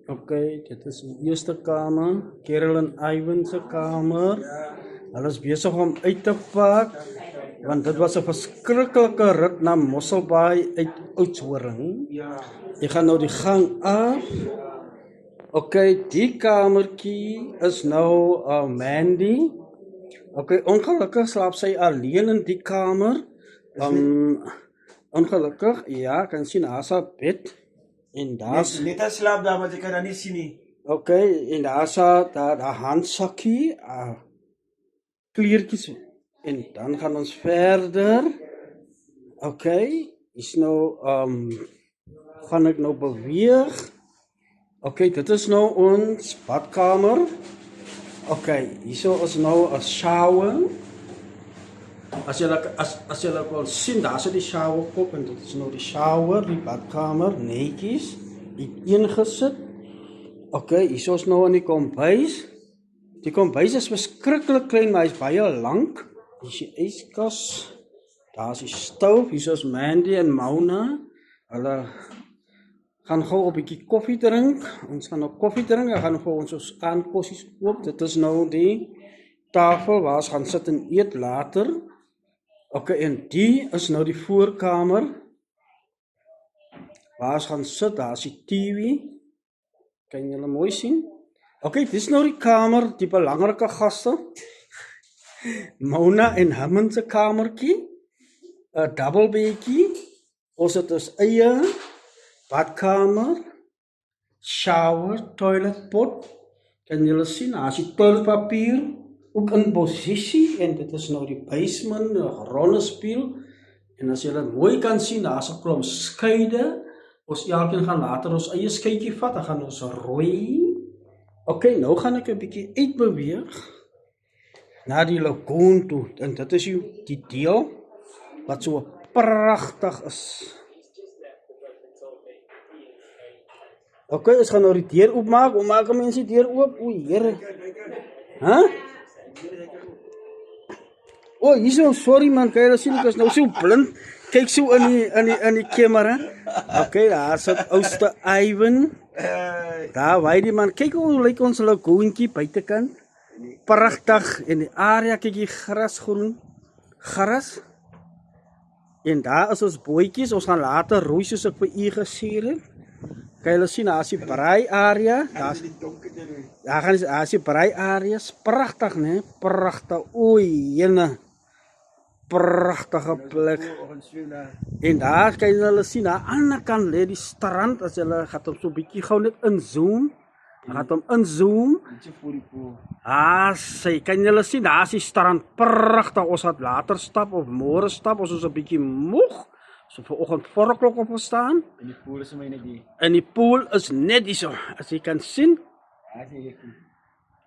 Oké, dit is die eerste kamer. Kerel en Ivan se kamer. Hulle is besig om uit te pak. Want dit was 'n verskriklike rit na Mosselbaai uit Oudtshoorn. Ek gaan nou die gang af. Oké, die kamertjie is nou Mandy. Oké, ongelukkig slaap sy alleen in die kamer. Ongelukkig, ja, kan sien haar se bed. En daar's Net as slaap daar, maar jy kan dat nie sien nie. oké, en daar's daar handsakkie, kleertjies. En dan gaan ons verder. Oké, is nou gaan ek nou beweeg. Oké, dit is nou ons badkamer. Oké, hierso is nou 'n shower. As jy wil sien, daar is die showerkop en dit is nou die shower, die badkamer, netjies, ingesit. Oké, hierso is nou in die kombuis. Die kombuis is verskriklik klein, maar hy's baie lank. Hier is die yskas. Daar is die stoof. Hierso is Mandy en Mona. Hulle gaan gou 'n bietjie koffie drink. Ons gaan nou koffie drink. Ek gaan vir ons aankossies koop. Dit is nou die tafel waar ons gaan sit en eet later. Oké, en die is nou die voorkamer. Waar ons gaan sit, daar is die TV. Kan julle mooi sien? Oké, dis nou die kamer, die belangrike gaste. Mona en Hammond se kamertjie. 'n double bedjie. Ons het ons eie badkamer, shower, toilet pot. Kan julle sien, daar is die toiletpapier ook in posisie en dit is nou die basement, 'n ronde spieël. En as julle mooi kan sien, daar's 'n klomp skeide. Ons elkeen gaan later ons eie skeidjie vat, dan gaan ons rooi. Oké, nou gaan ek 'n bietjie uitbeweeg na die lagoon toe. En dit is die deel wat so pragtig is. Oké, ons gaan nou die deur oopmaak. Hoe maak mense die deur oop? O, Here. Hæ? O, hierso, sorry man, kyk jy sien ek is nou so blind. Kyk so in die kamera. Oké, daar sit ouste Ivan. Daar waai die man. Kyk hoe lyk ons lagoontjie buitekant. Pragtig en die area, kyk die grasgroen. Gras. En daar is ons bootjies. Ons gaan later roei soos ek vir u gesê het. Kan julle sien, daar is die braai area. Daar is die braai areas. Pragtig, né? Pragtig. Oei, jene. Pragtige plek. En daar kan julle sien, aan die ander kant lê die strand. As julle gaan hom so 'n bietjie gou net inzoom. Gaan hom inzoom. Sy kan julle sien, daar is die strand. Pragtig. Ons gaan later stap of môre stap. Ons is 'n bietjie moeg. So vanoggend 4:00 opgestaan. En die pool is my net hier. En die pool is net hierso. As jy kan sien.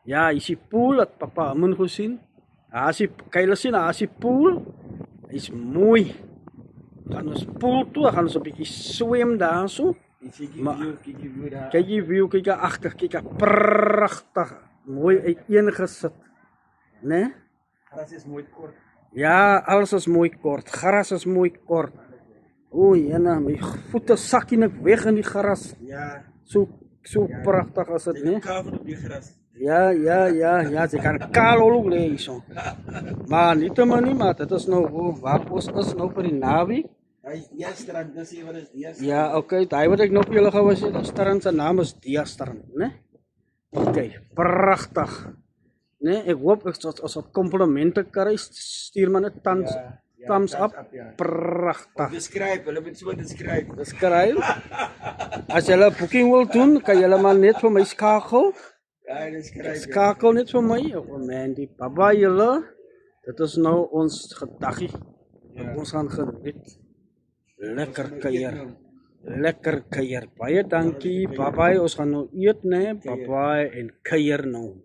Ja, hier is die pool wat papa moet gesien. Kan jy sien, daar is die pool. Hy's mooi. Dan ons pool toe, gaan ons 'n bietjie swem daarso. Kyk die view, kyk agter, kyk pragtig. Mooi uiteengesit. Né? Gras is mooi kort. Ja, alles is mooi kort. Gras is mooi kort. Oei, en my voete sakkie net weg in die gras. Ja. So pragtig as dit, né? Kaal op die gras. Ja, jy kan kaal ook lê hierso. Maar nietemin nie, maar dit is nou waar ons is nou vir die naweek. Ja, strand, dis hier wat is die. Ja, oké, daai wat ek nog vir julle gewys het, die strand se naam is Dia Strand, né? Oké, pragtig. Né? Ek hoop ek as wat komplimente kry, stuur maar net thumbs up. Pragtig. Beskryf, hulle moet so beskryf. Beskryf. As jy 'n boeking wil doen, kan jy maar net vir my skakel. Ja, beskryf. Skakel net vir my. Oh Mandy, baba julle. Dit is nou ons gedaggie. Ons gaan geniet. Lekker kuier. Lekker kuier. Baie dankie. Bye bye. Ons gaan nou eet, né? Bye bye en kuier nou.